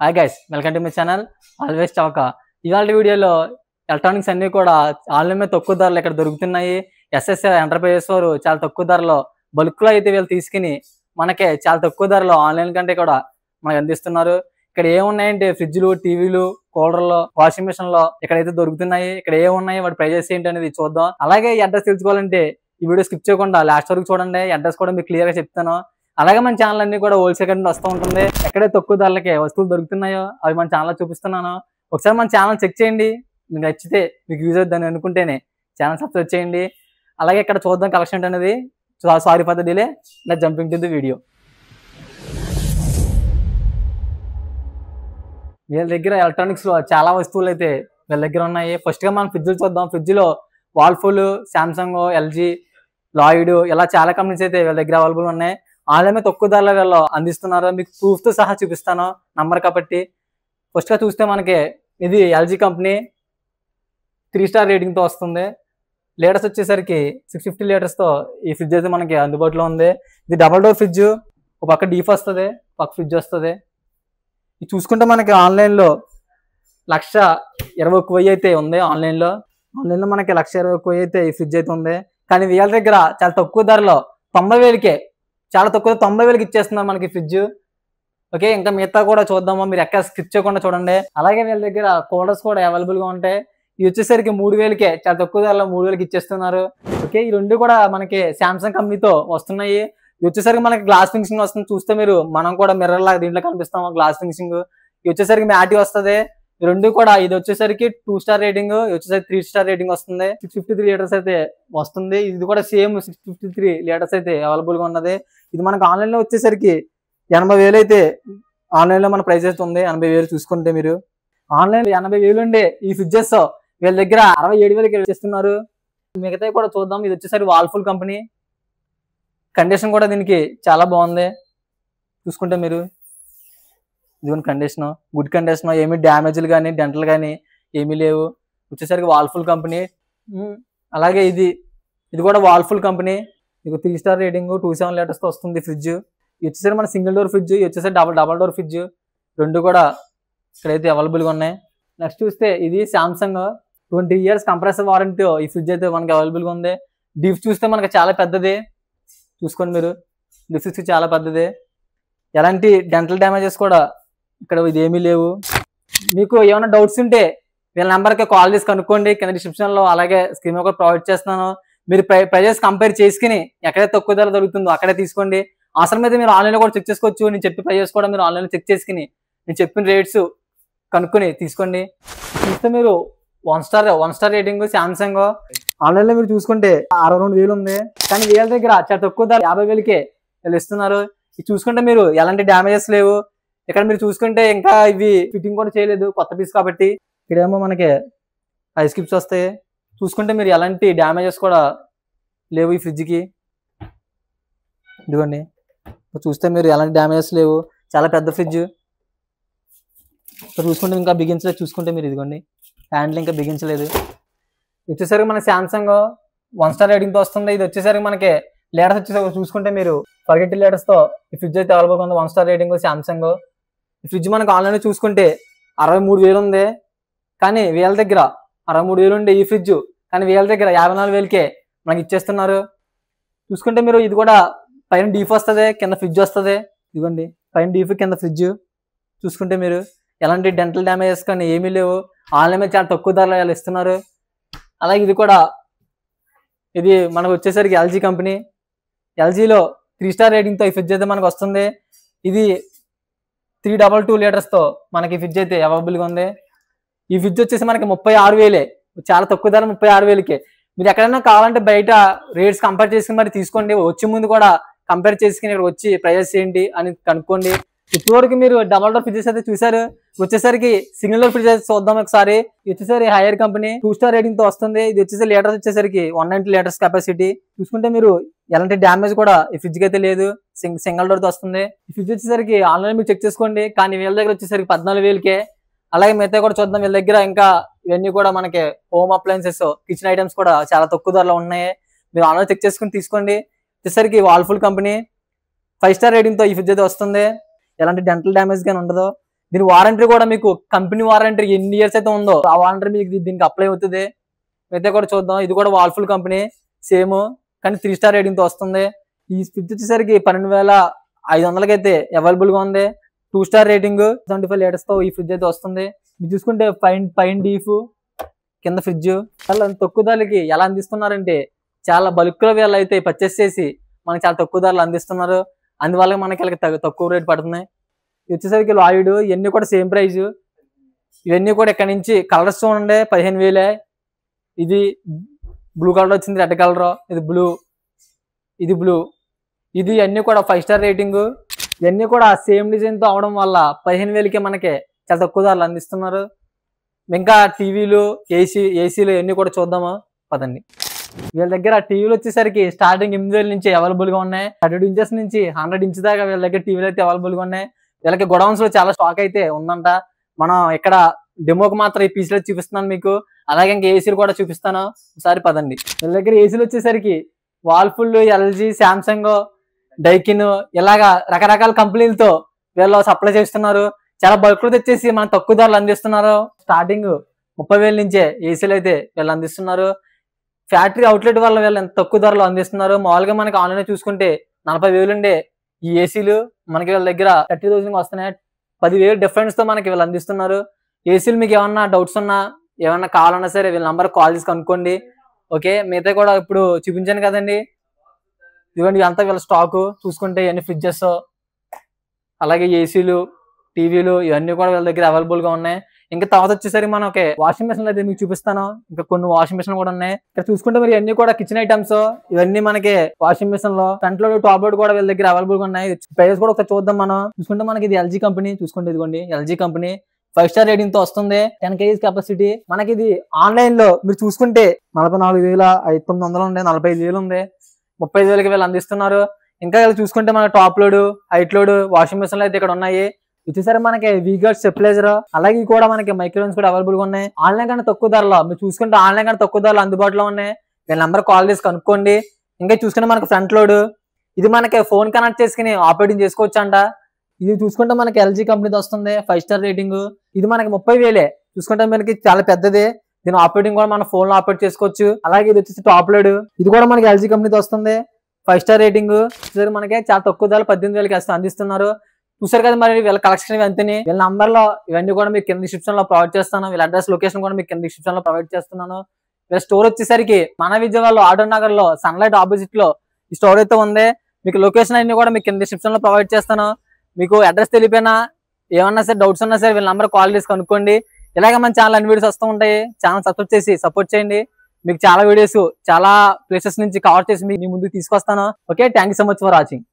Hi guys, welcome to my channel always చౌక. ఇవాళ వీడియోలో ఎలక్ట్రానిక్స్ అన్ని కూడా ఆన్లైన్ మీద తక్కువ ధరలు ఇక్కడ దొరుకుతున్నాయి. ఎస్ఎస్ ఎంటర్ప్రైజెస్ వారు చాలా తక్కువ ధరలో బల్క్లో అయితే వీళ్ళు తీసుకుని మనకే చాలా తక్కువ ధరలో ఆన్లైన్ కంటే కూడా మనకు అందిస్తున్నారు. ఇక్కడ ఏమున్నాయంటే ఫ్రిడ్జ్లు, టీవీలు, కూలర్లు, వాషింగ్ మిషన్లు ఇక్కడైతే దొరుకుతున్నాయి. ఇక్కడ ఏమున్నాయి, వాటి ప్రైజెస్ ఏంటి అనేది చూద్దాం. అలాగే ఈ అడ్రస్ తెలుసుకోవాలంటే ఈ వీడియో స్కిప్ చేయకుండా లాస్ట్ వరకు చూడండి. అడ్రస్ కూడా మీకు క్లియర్ గా చెప్తాను. అలాగే మన ఛానల్ అన్ని కూడా హోల్సేల్ కంటే వస్తూ ఉంటుంది. ఎక్కడైతే తక్కువ ధరలకే వస్తువులు దొరుకుతున్నాయో అవి మన ఛానల్ చూపిస్తున్నాను. ఒకసారి మన ఛానల్ చెక్ చేయండి. మీకు నచ్చితే, మీకు యూజ్ అవుతుందని అనుకుంటేనే ఛానల్ సబ్స్క్రైబ్ చేయండి. అలాగే ఇక్కడ చూద్దాం కలెక్షన్ అనేది. Sorry for the delay, let's jumping to the video. వీళ్ళ దగ్గర ఎలక్ట్రానిక్స్ లో చాలా వస్తువులు అయితే వీళ్ళ దగ్గర ఉన్నాయి. ఫస్ట్ గా మనం ఫ్రిడ్జ్ చూద్దాం. ఫ్రిడ్జ్ లో వాల్ఫుల్, సామ్సంగ్, ఎల్జీ, లాయిడ్ ఇలా చాలా కంపెనీస్ అయితే వీళ్ళ దగ్గర అవైలబుల్ ఉన్నాయి. ఆన్లైన్ మీద తక్కువ ధరలో వీళ్ళు అందిస్తున్నారు. మీకు ప్రూఫ్ తో సహా చూపిస్తాను నంబర్ కాబట్టి. ఫస్ట్ గా చూస్తే మనకి ఇది ఎల్జీ కంపెనీ 3 స్టార్ రేటింగ్ తో వస్తుంది. లీటర్స్ వచ్చేసరికి 650 లీటర్స్ తో ఈ ఫ్రిడ్జ్ అయితే మనకి అందుబాటులో ఉంది. ఇది డబల్ డోర్ ఫ్రిడ్జ్. ఒక పక్క డీప్ వస్తుంది, పక్క ఫ్రిడ్జ్ వస్తుంది. ఇది చూసుకుంటే మనకి ఆన్లైన్ లో 1,21,000 అయితే ఉంది. ఆన్లైన్ లో మనకి 1,21,000 అయితే ఈ ఫ్రిడ్జ్ అయితే ఉంది. కానీ వీళ్ళ దగ్గర చాలా తక్కువ ధరలో 90,000కే, చాలా తక్కువ 90,000కి ఇచ్చేస్తున్నారు మనకి ఫ్రిడ్జ్. ఓకే, ఇంకా మిగతా కూడా చూద్దాము. మీరు ఎక్కడ స్కిప్ చేయకుండా చూడండి. అలాగే వీళ్ళ దగ్గర కూలర్స్ కూడా అవైలబుల్ గా ఉంటాయి. ఇది వచ్చేసరికి 3,000కే, చాలా తక్కువ ధరలో 3,000కి ఇచ్చేస్తున్నారు. ఓకే, ఈ రెండు కూడా మనకి సామ్సంగ్ కంపెనీతో వస్తున్నాయి. ఇది వచ్చేసరికి మనకి గ్లాస్ ఫినిషింగ్ వస్తుంది. చూస్తే మీరు మనం కూడా మిర్రర్ లాగా దీంట్లో కనిపిస్తాము, గ్లాస్ ఫినిషింగ్. ఇది వచ్చేసరికి మ్యాటి వస్తుంది. ఈ రెండు కూడా, ఇది వచ్చేసరికి 2 స్టార్ రేటింగ్, ఇది వచ్చేసరికి 3 స్టార్ రేటింగ్ వస్తుంది. 653 లీటర్స్ అయితే వస్తుంది. ఇది కూడా సేమ్ 653 లీటర్స్ అయితే అవైలబుల్ గా ఉన్నది. ఇది మనకు ఆన్లైన్ లో వచ్చేసరికి 80,000 అయితే ఆన్లైన్ లో మన ప్రైస్ అయితే ఉంది. 80,000 చూసుకుంటే మీరు ఆన్లైన్ లో 80,000 ఉండే ఈ ఫ్రిడ్జెస్ వీళ్ళ దగ్గర 67,000కి చేస్తున్నారు. మిగతా కూడా చూద్దాం. ఇది వచ్చేసరికి వాల్ఫుల్ కంపెనీ. కండిషన్ కూడా దీనికి చాలా బాగుంది. చూసుకుంటే మీరు ఇదిగోని కండిషన్, గుడ్ కండిషన్, ఏమి డ్యామేజ్లు కానీ డెంటలు కానీ ఏమీ లేవు. వచ్చేసరికి వాల్ఫుల్ కంపెనీ. అలాగే ఇది కూడా వాల్ఫుల్ కంపెనీ. ఇది 3 స్టార్ రేటింగ్, 27 లీటర్స్ తో వస్తుంది ఫ్రిడ్జ్. ఇది వచ్చేసరికి మన సింగిల్ డోర్ ఫ్రిడ్జ్, ఇది వచ్చేసరికి డబల్ డోర్ ఫ్రిడ్జ్. రెండు కూడా ఇక్కడైతే అవైలబుల్ గా ఉన్నాయి. నెక్స్ట్ చూస్తే ఇది సామ్సంగ్ 20 years కంప్రెసర్ వారంటీ ఈ ఫ్రిడ్జ్ అయితే మనకి అవైలబుల్ గా ఉంది. డీప్ చూస్తే మనకి చాలా పెద్దది. చూసుకోండి మీరు, డిఫ్స్ చాలా పెద్దది. ఎలాంటి డెంటల్ డ్యామేజెస్ కూడా ఇక్కడ ఇది ఏమీ లేవు. మీకు ఏమైనా డౌట్స్ ఉంటే వీళ్ళ నెంబర్కి కాల్ చేసి కనుక్కోండి. కింద డిస్క్రిప్షన్ లో అలాగే స్క్రీన్ కూడా ప్రొవైడ్ చేస్తున్నాను. మీరు ప్రైజెస్ కంపేర్ చేసుకుని ఎక్కడైతే తక్కువ ధర దొరుకుతుందో అక్కడే తీసుకోండి. అవసరం అయితే మీరు ఆన్లైన్ లో కూడా చెక్ చేసుకోవచ్చు. నేను చెప్పే ప్రైజెస్ కూడా మీరు ఆన్లైన్ లో చెక్ చేసుకుని నేను చెప్పిన రేట్స్ కనుక్కొని తీసుకోండి. చూస్తే మీరు 1 స్టార్ రేటింగ్ సామ్సంగ్ ఆన్లైన్ లో మీరు చూసుకుంటే 62,000 ఉంది. కానీ వీళ్ళ దగ్గర చాలా తక్కువ ధర 50,000కే వీళ్ళు ఇస్తున్నారు. ఇది చూసుకుంటే మీరు ఎలాంటి డ్యామేజెస్ లేవు. ఇక్కడ మీరు చూసుకుంటే ఇంకా ఇవి ఫిట్టింగ్ కూడా చేయలేదు, కొత్త పీస్ కాబట్టి. ఇక్కడేమో మనకి ఐస్ క్యూబ్స్ వస్తాయి. చూసుకుంటే మీరు ఎలాంటి డ్యామేజెస్ కూడా లేవు ఈ ఫ్రిడ్జ్కి. ఇదిగోండి, చూస్తే మీరు ఎలాంటి డ్యామేజెస్ లేవు. చాలా పెద్ద ఫ్రిడ్జ్. చూసుకుంటే ఇంకా బిగించలేదు. చూసుకుంటే మీరు ఇదిగోండి, హ్యాండిల్ ఇంకా బిగించలేదు. వచ్చేసరికి మన సామ్సంగ్ 1 స్టార్ రేటింగ్ తో వస్తుంది. ఇది వచ్చేసరికి మనకి లీటర్స్ వచ్చేసరికి చూసుకుంటే మీరు 40 లీటర్స్ తో ఈ ఫ్రిడ్జ్ అయితే అవైలబుల్ ఉంది. 1 స్టార్ రేటింగ్ సామ్సంగ్. ఈ ఫ్రిడ్జ్ మనకు ఆన్లైన్ లో చూసుకుంటే 63,000 ఉంది. కానీ వీళ్ళ దగ్గర 63,000 ఉండే ఈ ఫ్రిడ్జ్, కానీ వీళ్ళ దగ్గర 54,000కే మనకి ఇచ్చేస్తున్నారు. చూసుకుంటే మీరు ఇది కూడా పైన డీప్ వస్తుంది, కింద ఫ్రిడ్జ్ వస్తుంది. ఇదిగోండి, పైన డీప్, కింద ఫ్రిడ్జ్. చూసుకుంటే మీరు ఎలాంటి డెంటల్ డ్యామేజెస్ కానీ ఏమీ లేవు. ఆన్లైన్ మీద చాలా తక్కువ ధరలో వాళ్ళు ఇస్తున్నారు. అలాగే ఇది కూడా, ఇది మనకు వచ్చేసరికి ఎల్జీ కంపెనీ. ఎల్జీలో 3 స్టార్ రేటింగ్ తో ఈ ఫ్రిడ్జ్ అయితే మనకు వస్తుంది. ఇది 322 లీటర్స్ తో మనకి ఫ్రిడ్జ్ అయితే అవైలబుల్ గా ఉంది. ఈ ఫ్రిడ్జ్ వచ్చేసి మనకి 36,000, చాలా తక్కువ ధర 36,000కే. మీరు ఎక్కడైనా కావాలంటే బయట రేట్స్ కంపేర్ చేసుకుని మరి తీసుకోండి. వచ్చే ముందు కూడా కంపేర్ చేసుకుని ఇక్కడ వచ్చి ప్రైజెస్ ఏంటి అని కనుక్కోండి. ఇప్పటివరకు మీరు డబల్ డోర్ ఫ్రిడ్జెస్ అయితే చూసారు. వచ్చేసరికి సింగిల్ డోర్ ఫ్రిడ్జ్ చూద్దాం ఒకసారి. వచ్చేసరికి హైయర్ కంపెనీ 2 స్టార్ రేటింగ్ తో వస్తుంది. ఇది వచ్చేసి లీటర్స్ వచ్చేసరికి 190 లీటర్స్ కెపాసిటీ. చూసుకుంటే మీరు ఎలాంటి డ్యామేజ్ కూడా ఈ ఫ్రిడ్జ్ కి అయితే లేదు. సింగిల్ డోర్ తో వస్తుంది. ఈ ఫ్రిడ్జ్ వచ్చేసరికి ఆన్లైన్ మీరు చెక్ చేసుకోండి. కానీ వీళ్ళ దగ్గర వచ్చేసరికి 14,000కే. అలాగే మిగతా కూడా చూద్దాం. వీళ్ళ దగ్గర ఇంకా ఇవన్నీ కూడా మనకి హోమ్ అప్లయన్సెస్, కిచెన్ ఐటమ్స్ కూడా చాలా తక్కువ ధరలో ఉన్నాయి. మీరు ఆన్లైన్ చెక్ చేసుకుని తీసుకోండి. వచ్చేసరికి వాల్ఫుల్ కంపెనీ 5 స్టార్ రేటింగ్ తో ఈ ఫ్రిడ్జ్ అయితే వస్తుంది. ఎలాంటి డెంటల్ డ్యామేజ్ కానీ ఉండదు. దీని వారంటీ కూడా మీకు కంపెనీ వారంటీ ఎన్ని ఇయర్స్ అయితే ఉందో ఆ వారంటీ మీకు దీనికి అప్లై అవుతుంది. అయితే కూడా చూద్దాం. ఇది కూడా వాల్ఫుల్ కంపెనీ సేమ్, కానీ 3 స్టార్ రేటింగ్ తో వస్తుంది. ఈ ఫ్రిడ్జ్ వచ్చేసరికి 12,500కి అయితే అవైలబుల్ గా ఉంది. 2 స్టార్ రేటింగ్ 75 లీటర్స్ తో ఈ ఫ్రిడ్జ్ అయితే వస్తుంది. మీరు చూసుకుంటే పైన డీఫ్ కింద ఫ్రిడ్జ్ చాలా తక్కువ ధరలకి ఎలా అందిస్తున్నారంటే చాలా బల్క్ లో వీళ్ళు అయితే పర్చేస్ చేసి మనకి చాలా తక్కువ ధరలు అందిస్తున్నారు. అందువల్ల మనకి తక్కువ రేట్ పడుతున్నాయి. ఇది వచ్చేసరికి లాయిడ్ ఇవన్నీ కూడా సేమ్ ప్రైస్. ఇవన్నీ కూడా ఇక్కడ నుంచి కలర్స్ చూడండి 15,000. ఇది బ్లూ కలర్ వచ్చింది, రెడ్ కలర్, ఇది బ్లూ, ఇది బ్లూ, ఇది అన్ని కూడా 5 స్టార్ రేటింగ్. ఇవన్నీ కూడా సేమ్ డిజైన్ తో అవడం వల్ల 15,000కి మనకి చాలా తక్కువ ధరలు అందిస్తున్నారు. ఇంకా టీవీలు ఏసీలు ఇవన్నీ కూడా చూద్దామా పదండి. వీళ్ళ దగ్గర టీవీలు వచ్చేసరికి స్టార్టింగ్ 8,000 నుంచి అవైలబుల్ గా ఉన్నాయి. 32 ఇంచెస్ నుంచి 100 ఇంచ్ దాకా వీళ్ళ దగ్గర టీవీలు అయితే అవైలబుల్ గా ఉన్నాయి. వీళ్ళకి గొడౌన్స్ లో చాలా స్టాక్ అయితే ఉందంట. మనం ఇక్కడ డెమోకి మాత్రం ఈ పీసులు చూపిస్తున్నాను మీకు. అలాగే ఇంకా ఏసీలు కూడా చూపిస్తాను, ఒకసారి పదండి. వీళ్ళ దగ్గర ఏసీలు వచ్చేసరికి వాల్ఫుల్, ఎల్జీ, శాంసంగ్, డైకిన్ ఇలాగా రకరకాల కంపెనీలతో వీళ్ళు సప్లై చేస్తున్నారు. చాలా బల్క్ లో తెచ్చేసి మనం తక్కువ ధరలు అందిస్తున్నారు. స్టార్టింగ్ 30,000 నుంచే ఏసీలు అయితే వీళ్ళు అందిస్తున్నారు. ఫ్యాక్టరీ అవుట్లెట్ వల్ల వీళ్ళు ఎంత తక్కువ ధరలు అందిస్తున్నారు. మామూలుగా మనకి ఆన్లైన్ చూసుకుంటే 40,000 ఉండే ఈ ఏసీలు మనకి వీళ్ళ దగ్గర 30,000 వస్తున్నాయి. 10,000 డిఫరెన్స్ తో మనకి వీళ్ళు అందిస్తున్నారు. ఏసీలు మీకు ఏమన్నా డౌట్స్ ఉన్నా ఏమన్నా కావాలన్నా సరే వీళ్ళ నంబర్ కాల్ చేసి కనుక్కోండి. ఓకే, మిగతా కూడా ఇప్పుడు చూపించాను కదండి. ఇదిగోండి అంతా వీళ్ళ స్టాక్ చూసుకుంటే ఇవన్నీ ఫ్రిడ్జెస్, అలాగే ఏసీలు, టీవీలు ఇవన్నీ కూడా వీళ్ళ దగ్గర అవైలబుల్ గా ఉన్నాయి. ఇంకా తర్వాత వచ్చేసరికి మనం వాషింగ్ మెషిన్ అయితే మీకు చూపిస్తాను. ఇంకా కొన్ని వాషింగ్ మెషిన్ కూడా ఉన్నాయి. ఇక్కడ చూసుకుంటే మరి ఇవన్నీ కూడా కిచెన్ ఐటమ్స్. ఇవన్నీ మనకి వాషింగ్ మెషిన్ లో ఫ్రంట్ లోడ్ టాప్ లోడ్ కూడా వీళ్ళ దగ్గర అవైలబుల్ గా ఉన్నాయి. ప్రైస్ కూడా ఒకసారి చూద్దాం. మనం చూసుకుంటే మనకి ఇది ఎల్జీ కంపెనీ. చూసుకుంటే ఇదిగోండి ఎల్జీ కంపెనీ 5 స్టార్ రేటింగ్ తో వస్తుంది. 10 kgs కెపాసిటీ. మనకి ఇది ఆన్లైన్ లో మీరు చూసుకుంటే 44,900 ఉంది, 45,000 ఉంది, 35,000కి వీళ్ళు అందిస్తున్నారు. ఇంకా వీళ్ళు చూసుకుంటే మన top load, height load washing మెషిన్లు అయితే ఇక్కడ ఉన్నాయి. వచ్చేసరికి మనకి వీగర్స్ స్టెబిలైజర్, అలాగే కూడా మనకి మైక్రోవేవ్స్ కూడా అవైలబుల్ గా ఉన్నాయి. ఆన్లైన్ కన్నా తక్కువ ధరలో మీరు చూసుకుంటే ఆన్లైన్ కన్నా తక్కువ ధరలో అందుబాటులో ఉన్నాయి. వీళ్ళ నెంబర్ కాల్ చేసి కనుక్కోండి. ఇంకా చూసుకుంటే మనకి ఫ్రంట్ లోడ్, ఇది మనకి ఫోన్ కనెక్ట్ చేసుకుని ఆపరేటింగ్ చేసుకోవచ్చు అంట. ఇది చూసుకుంటే మనకి ఎల్జీ కంపెనీతో వస్తుంది. 5 స్టార్ రేటింగ్. ఇది మనకి 30,000. చూసుకుంటే మనకి చాలా పెద్దది. దీని ఆపరేటింగ్ కూడా మన ఫోన్ లో ఆపరేట్ చేసుకోవచ్చు. అలాగే ఇది వచ్చేసి టాప్ లోడ్. ఇది కూడా మనకి ఎల్జీ కంపెనీతో వస్తుంది. 5 స్టార్ రేటింగ్. మనకి చాలా తక్కువ ధర 18,000కి అందిస్తున్నారు. చూసారు కదా మరి వీళ్ళ కలెక్షన్ ఇవన్నీ. వీళ్ళ నంబర్ లో ఇవన్నీ కూడా మీకు కింద డిస్క్రిప్షన్ లో ప్రొవైడ్ చేస్తాను. వీళ్ళ అడ్రస్ లొకేషన్ కూడా మీకు కింద డిస్క్రిప్షన్ లో ప్రొవైడ్ చేస్తున్నాను. వీళ్ళ స్టోర్ వచ్చేసరికి మన విజయవాడలో ఆటో నగర్ లో సన్లైట్ ఆపోజిట్ లో ఈ స్టోర్ అయితే ఉంది. మీకు లొకేషన్ అన్ని కూడా మీకు కింద డిస్క్రిప్షన్ లో ప్రొవైడ్ చేస్తాను. మీకు అడ్రస్ తెలిపినా ఏమన్నా సరే డౌట్స్ ఉన్నా సరే వీళ్ళ నంబర్ కాల్ చేసి కనుక్కోండి. ఇలాగే మన ఛానల్ అన్ని వీడియోస్ వస్తూ ఉంటాయి. ఛానల్ సబ్స్క్రైబ్ చేసి సపోర్ట్ చేయండి. మీకు చాలా వీడియోస్ చాలా ప్లేసెస్ నుంచి కవర్ చేసి మీ ముందుకు తీసుకొస్తాను. Okay, thank you so much for watching.